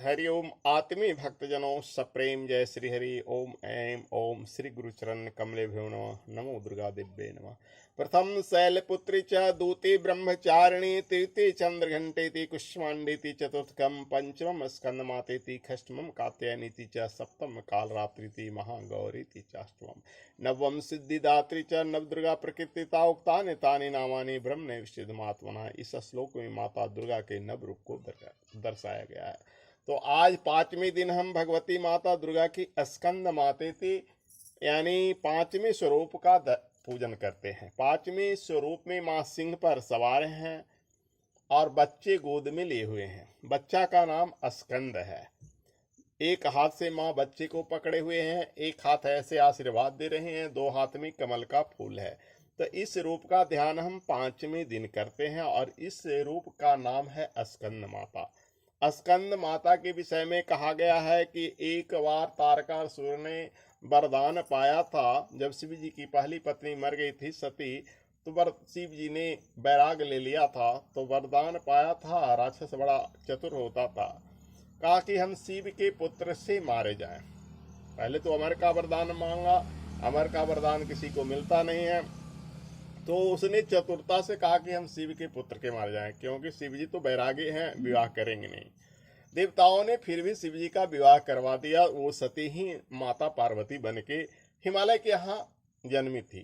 हरि ओम आत्मी भक्तजनों सप्रेम जय श्री हरि ओम ऐं ओम श्री गुरुचरण कमलेभ्यो नमः। नमो दुर्गा दिव्ये नमः। प्रथम शैलपुत्री च दूती ब्रह्मचारिणी तृतीय चंद्रघंटेति कुष्मांडेति चतुर्थकम पंचमम स्कंदमातेति षष्ठमम कात्यायनीति च सप्तम कालरात्रिति महागौरीति चाष्टमम नवम सिद्धिदात्री च नवदुर्गा प्रकृतिता उक्तानि तानि नामानि ब्रह्म विशुद्धमात्मना। इस श्लोक में माता दुर्गा के नव रूप को दर्शाया गया है। तो आज पांचवें दिन हम भगवती माता दुर्गा की स्कंद मातेति यानी पांचवें स्वरूप का पूजन करते हैं। पांचवें स्वरूप में माँ सिंह पर सवार हैं और बच्चे गोद में लिए हुए हैं। बच्चा का नाम स्कंद है। एक हाथ से माँ बच्चे को पकड़े हुए हैं, एक हाथ ऐसे आशीर्वाद दे रहे हैं, दो हाथ में कमल का फूल है। तो इस रूप का ध्यान हम पांचवें दिन करते हैं और इस रूप का नाम है स्कंद माता। स्कंद माता के विषय में कहा गया है कि एक बार तारकासुर ने वरदान पाया था। जब शिव जी की पहली पत्नी मर गई थी सती, तो शिव जी ने बैराग ले लिया था, तो वरदान पाया था। राक्षस बड़ा चतुर होता था, कहा कि हम शिव के पुत्र से मारे जाएं। पहले तो अमर का वरदान मांगा, अमर का वरदान किसी को मिलता नहीं है, तो उसने चतुरता से कहा कि हम शिव के पुत्र के मारे जाएं, क्योंकि शिव जी तो बैरागी हैं, विवाह करेंगे नहीं। देवताओं ने फिर भी शिव जी का विवाह करवा दिया। वो सती ही माता पार्वती बन के हिमालय के यहाँ जन्मी थी।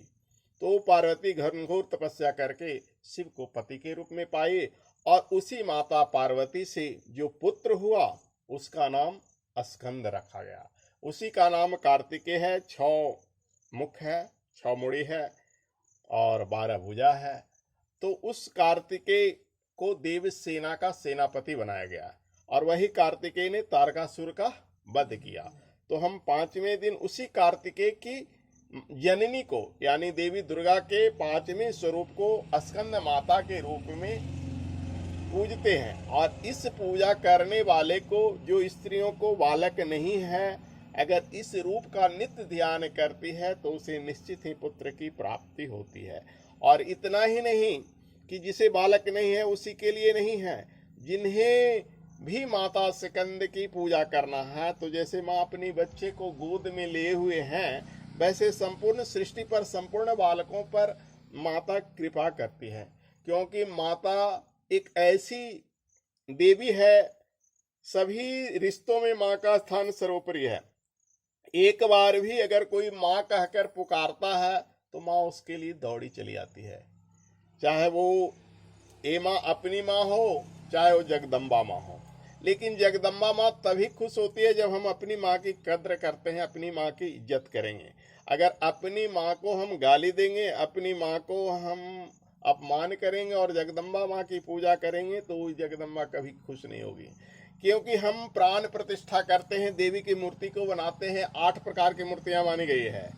तो पार्वती घनघोर तपस्या करके शिव को पति के रूप में पाई और उसी माता पार्वती से जो पुत्र हुआ उसका नाम स्कंद रखा गया। उसी का नाम कार्तिकेय है। 6 मुख है, 6 मुड़ी है और 12 भुजा है। तो उस कार्तिकेय को देव सेना का सेनापति बनाया गया और वही कार्तिकेय ने तारकासुर का वध किया। तो हम पांचवें दिन उसी कार्तिकेय की जननी को यानी देवी दुर्गा के पांचवें स्वरूप को स्कंद माता के रूप में पूजते हैं। और इस पूजा करने वाले को, जो स्त्रियों को बालक नहीं है, अगर इस रूप का नित्य ध्यान करती है तो उसे निश्चित ही पुत्र की प्राप्ति होती है। और इतना ही नहीं कि जिसे बालक नहीं है उसी के लिए नहीं है, जिन्हें भी माता स्कंद की पूजा करना है, तो जैसे माँ अपनी बच्चे को गोद में लिए हुए हैं, वैसे संपूर्ण सृष्टि पर, संपूर्ण बालकों पर माता कृपा करती है। क्योंकि माता एक ऐसी देवी है, सभी रिश्तों में माँ का स्थान सर्वोपरि है। एक बार भी अगर कोई माँ कहकर पुकारता है तो माँ उसके लिए दौड़ी चली आती है, चाहे वो ए माँ अपनी माँ हो, चाहे वो जगदम्बा माँ हो। लेकिन जगदम्बा माँ तभी खुश होती है जब हम अपनी माँ की कद्र करते हैं, अपनी माँ की इज्जत करेंगे। अगर अपनी माँ को हम गाली देंगे, अपनी माँ को हम अपमान करेंगे और जगदम्बा माँ की पूजा करेंगे, तो जगदम्बा कभी खुश नहीं होगी। क्योंकि हम प्राण प्रतिष्ठा करते हैं, देवी की मूर्ति को बनाते हैं। 8 प्रकार की मूर्तियां मानी गई है।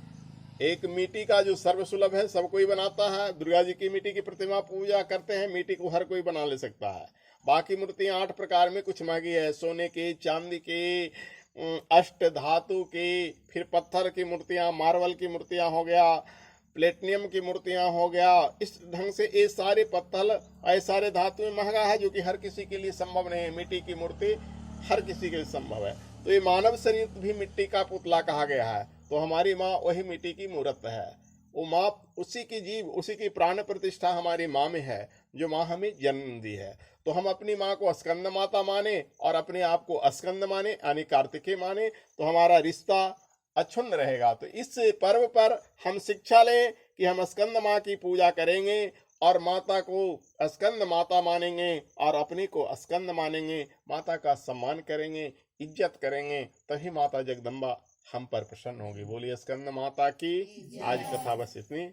एक मिट्टी का जो सर्वसुलभ है, सब कोई बनाता है। दुर्गा जी की मिट्टी की प्रतिमा पूजा करते हैं, मिट्टी को हर कोई बना ले सकता है। बाकी मूर्तियां 8 प्रकार में कुछ मांगी है, सोने के, चांदी के, अष्ट धातु की, फिर पत्थर की मूर्तियां, मार्बल की मूर्तियां हो गया, प्लेटिनियम की मूर्तियां हो गया। इस ढंग से ये सारे पत्थर, ये सारे धातु में महंगा है, जो कि हर किसी के लिए संभव नहीं है। मिट्टी की मूर्ति हर किसी के लिए संभव है। तो ये मानव शरीर भी मिट्टी का पुतला कहा गया है। तो हमारी माँ वही मिट्टी की मूर्त है। वो माँ उसी की जीव, उसी की प्राण प्रतिष्ठा हमारी माँ में है, जो माँ हमें जन्म दी है। तो हम अपनी माँ को स्कंद माता माने और अपने आप को स्कंद माने यानी कार्तिकेय माने, तो हमारा रिश्ता अक्षुण्ण रहेगा। तो इस पर्व पर हम शिक्षा लें कि हम स्कंद माँ की पूजा करेंगे और माता को स्कंद माता मानेंगे और अपने को स्कंद मानेंगे, माता का सम्मान करेंगे, इज्जत करेंगे, तभी माता जगदम्बा हम पर प्रसन्न होगी। बोलिए स्कंद माता की। आज कथा बस इतनी।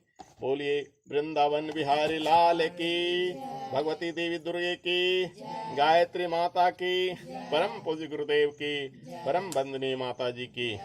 बोलिए वृंदावन बिहारी लाल की, भगवती देवी दुर्गे की, गायत्री माता की, परम पूज्य गुरुदेव की, परम वंदनीय माता जी की।